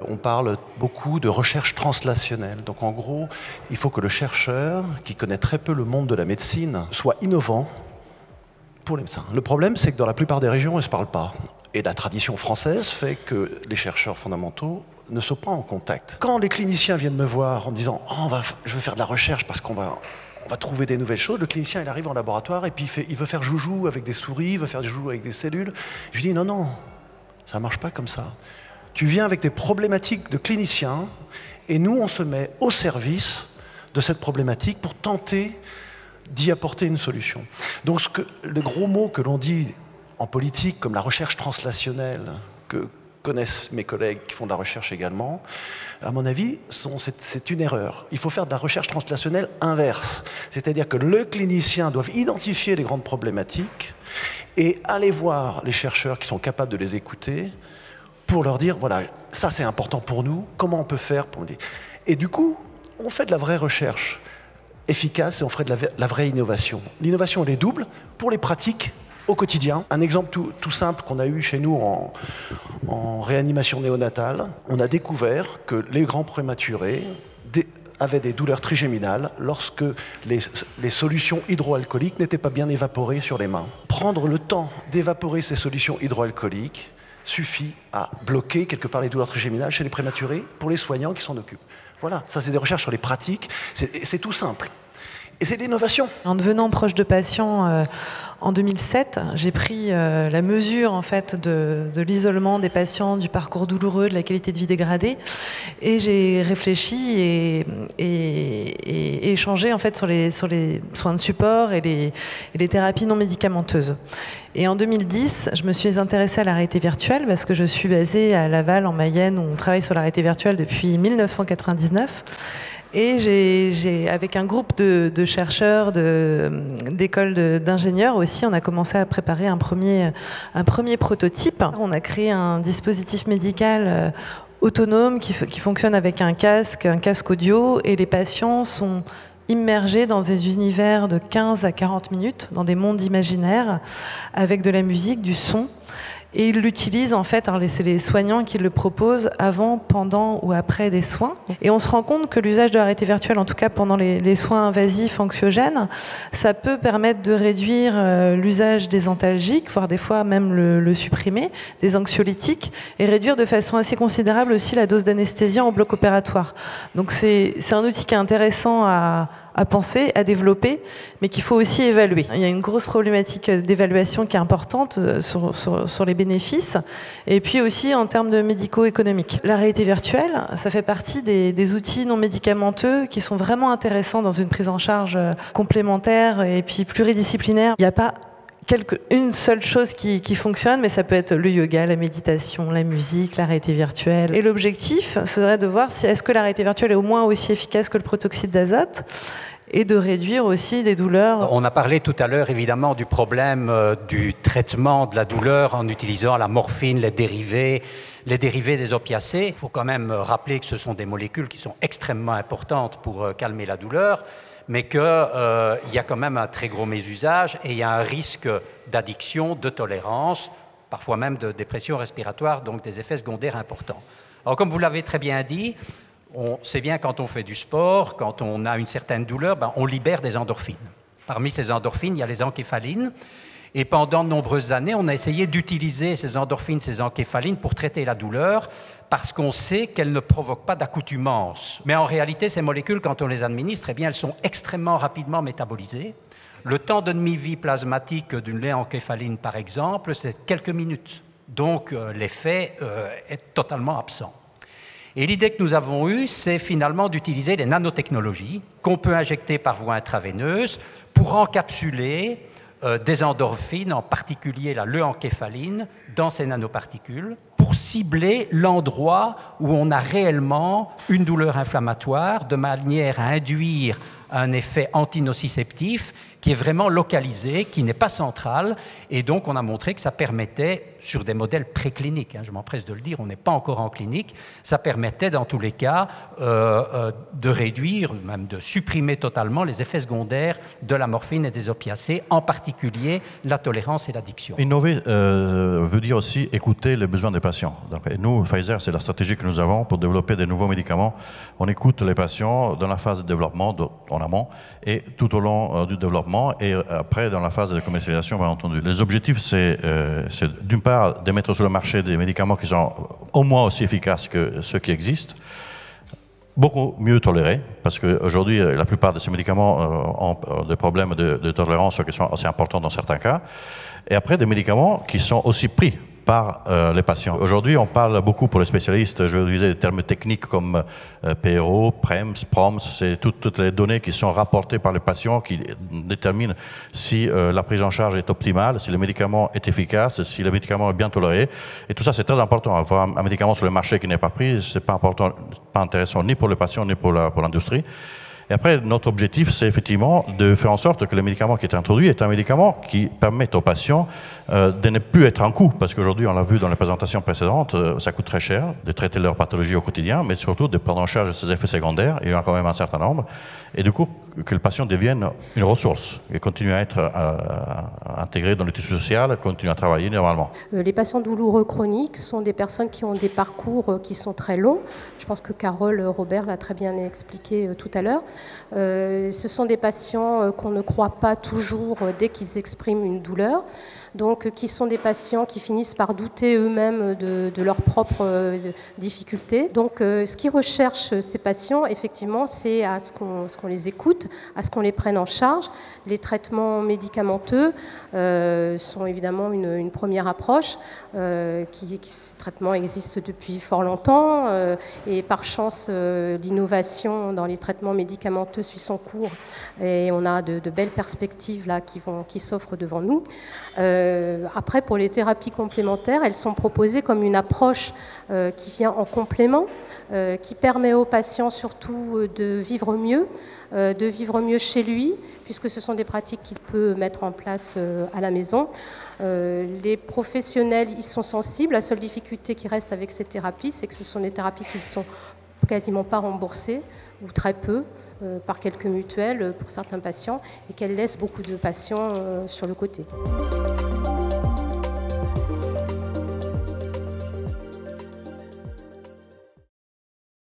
on parle beaucoup de recherche translationnelle. Donc en gros, il faut que le chercheur, qui connaît très peu le monde de la médecine, soit innovant pour les médecins. Le problème, c'est que dans la plupart des régions, ils ne se parlent pas. Et la tradition française fait que les chercheurs fondamentaux ne sont pas en contact. Quand les cliniciens viennent me voir en me disant oh, je veux faire de la recherche parce qu'on va trouver des nouvelles choses, le clinicien il arrive en laboratoire et puis il veut faire joujou avec des souris, il veut faire joujou avec des cellules. Je lui dis non, ça ne marche pas comme ça. Tu viens avec des problématiques de cliniciens et nous on se met au service de cette problématique pour tenter d'y apporter une solution. Donc le gros mot que l'on dit en politique, comme la recherche translationnelle, que connaissent mes collègues qui font de la recherche également, à mon avis, c'est une erreur. Il faut faire de la recherche translationnelle inverse. C'est-à-dire que le clinicien doit identifier les grandes problématiques et aller voir les chercheurs qui sont capables de les écouter pour leur dire, voilà, ça c'est important pour nous, comment on peut faire pour... Et du coup, on fait de la vraie recherche efficace et on ferait de la vraie innovation. L'innovation, elle est double pour les pratiques au quotidien. Un exemple tout simple qu'on a eu chez nous en réanimation néonatale, on a découvert que les grands prématurés avaient des douleurs trigéminales lorsque les solutions hydroalcooliques n'étaient pas bien évaporées sur les mains. Prendre le temps d'évaporer ces solutions hydroalcooliques suffit à bloquer quelque part les douleurs trigéminales chez les prématurés pour les soignants qui s'en occupent. Voilà, ça c'est des recherches sur les pratiques, c'est tout simple. Et c'est de l'innovation. En devenant proche de patients en 2007, j'ai pris la mesure en fait, de l'isolement des patients, du parcours douloureux, de la qualité de vie dégradée. Et j'ai réfléchi et échangé en fait, sur les soins de support et les thérapies non médicamenteuses. Et en 2010, je me suis intéressée à la réalité virtuelle parce que je suis basée à Laval, en Mayenne, où on travaille sur la réalité virtuelle depuis 1999. Et avec un groupe de chercheurs, d'écoles d'ingénieurs aussi, on a commencé à préparer un premier prototype. On a créé un dispositif médical autonome qui fonctionne avec un casque audio, et les patients sont immergés dans des univers de 15 à 40 minutes, dans des mondes imaginaires, avec de la musique, du son. Et ils l'utilisent en fait, c'est les soignants qui le proposent avant, pendant ou après des soins. Et on se rend compte que l'usage de la réalité virtuelle, en tout cas pendant les soins invasifs anxiogènes, ça peut permettre de réduire l'usage des antalgiques, voire des fois même le supprimer, des anxiolytiques, et réduire de façon assez considérable aussi la dose d'anesthésie en bloc opératoire. Donc c'est un outil qui est intéressant à penser, à développer, mais qu'il faut aussi évaluer. Il y a une grosse problématique d'évaluation qui est importante sur les bénéfices, et puis aussi en termes de médico-économiques. La réalité virtuelle, ça fait partie des outils non médicamenteux qui sont vraiment intéressants dans une prise en charge complémentaire et puis pluridisciplinaire. Il n'y a pas une seule chose qui fonctionne, mais ça peut être le yoga, la méditation, la musique, la réalité virtuelle. Et l'objectif serait de voir si est-ce que la réalité virtuelle est au moins aussi efficace que le protoxyde d'azote, et de réduire aussi des douleurs. On a parlé tout à l'heure évidemment du problème du traitement de la douleur en utilisant la morphine, les dérivés des opiacés. Il faut quand même rappeler que ce sont des molécules qui sont extrêmement importantes pour calmer la douleur, mais qu'il y a quand même un très gros mésusage et il y a un risque d'addiction, de tolérance, parfois même de dépression respiratoire, donc des effets secondaires importants. Alors comme vous l'avez très bien dit, on sait bien quand on fait du sport, quand on a une certaine douleur, on libère des endorphines. Parmi ces endorphines, il y a les encéphalines. Et pendant de nombreuses années, on a essayé d'utiliser ces endorphines, ces encéphalines pour traiter la douleur, parce qu'on sait qu'elles ne provoquent pas d'accoutumance. Mais en réalité, ces molécules, quand on les administre, eh bien, elles sont extrêmement rapidement métabolisées. Le temps de demi-vie plasmatique d'une léancéphaline, par exemple, c'est quelques minutes. Donc, l'effet est totalement absent. Et l'idée que nous avons eue, c'est finalement d'utiliser les nanotechnologies qu'on peut injecter par voie intraveineuse pour encapsuler des endorphines, en particulier la leuencéphaline, dans ces nanoparticules, pour cibler l'endroit où on a réellement une douleur inflammatoire, de manière à induire un effet antinociceptif qui est vraiment localisé, qui n'est pas central, et donc on a montré que ça permettait, sur des modèles précliniques. Je m'empresse de le dire, on n'est pas encore en clinique. Ça permettait dans tous les cas de réduire, même de supprimer totalement les effets secondaires de la morphine et des opiacés, en particulier la tolérance et l'addiction. Innover veut dire aussi écouter les besoins des patients. Donc, et nous, Pfizer, c'est la stratégie que nous avons pour développer des nouveaux médicaments. On écoute les patients dans la phase de développement, en amont, et tout au long du développement, et après dans la phase de commercialisation, bien entendu. Les objectifs, c'est d'une part de mettre sur le marché des médicaments qui sont au moins aussi efficaces que ceux qui existent, beaucoup mieux tolérés, parce qu'aujourd'hui, la plupart de ces médicaments ont des problèmes de tolérance qui sont assez importants dans certains cas. Et après, des médicaments qui sont aussi pris par les patients. Aujourd'hui, on parle beaucoup pour les spécialistes, je vais utiliser des termes techniques comme PRO, PREMS, PROMS, c'est toutes les données qui sont rapportées par les patients qui déterminent si la prise en charge est optimale, si le médicament est efficace, si le médicament est bien toléré. Et tout ça, c'est très important. Avoir un médicament sur le marché qui n'est pas pris, c'est pas important, pas intéressant ni pour le patient ni pour l'industrie. Et après, notre objectif, c'est effectivement de faire en sorte que le médicament qui est introduit est un médicament qui permette aux patients de ne plus être un coût. Parce qu'aujourd'hui, on l'a vu dans les présentations précédentes, ça coûte très cher de traiter leur pathologie au quotidien, mais surtout de prendre en charge ces effets secondaires. Il y en a quand même un certain nombre. Et du coup, que le patient devienne une ressource et continue à être intégré dans le tissu social, continue à travailler normalement. Les patients douloureux chroniques sont des personnes qui ont des parcours qui sont très longs. Je pense que Carole Robert l'a très bien expliqué tout à l'heure. Ce sont des patients qu'on ne croit pas toujours dès qu'ils expriment une douleur. Donc, qui sont des patients qui finissent par douter eux-mêmes de leurs propres difficultés. Donc, ce qu'ils recherchent, ces patients, effectivement, c'est à ce qu'on les écoute, à ce qu'on les prenne en charge. Les traitements médicamenteux sont évidemment une première approche. Ces traitements existent depuis fort longtemps et par chance, l'innovation dans les traitements médicamenteux suit son cours et on a de belles perspectives là qui s'offrent devant nous. Après, pour les thérapies complémentaires, elles sont proposées comme une approche qui vient en complément, qui permet aux patients surtout de vivre mieux chez lui, puisque ce sont des pratiques qu'il peut mettre en place à la maison. Les professionnels y sont sensibles. La seule difficulté qui reste avec ces thérapies, c'est que ce sont des thérapies qui ne sont quasiment pas remboursées, ou très peu, par quelques mutuelles pour certains patients, et qu'elles laissent beaucoup de patients sur le côté.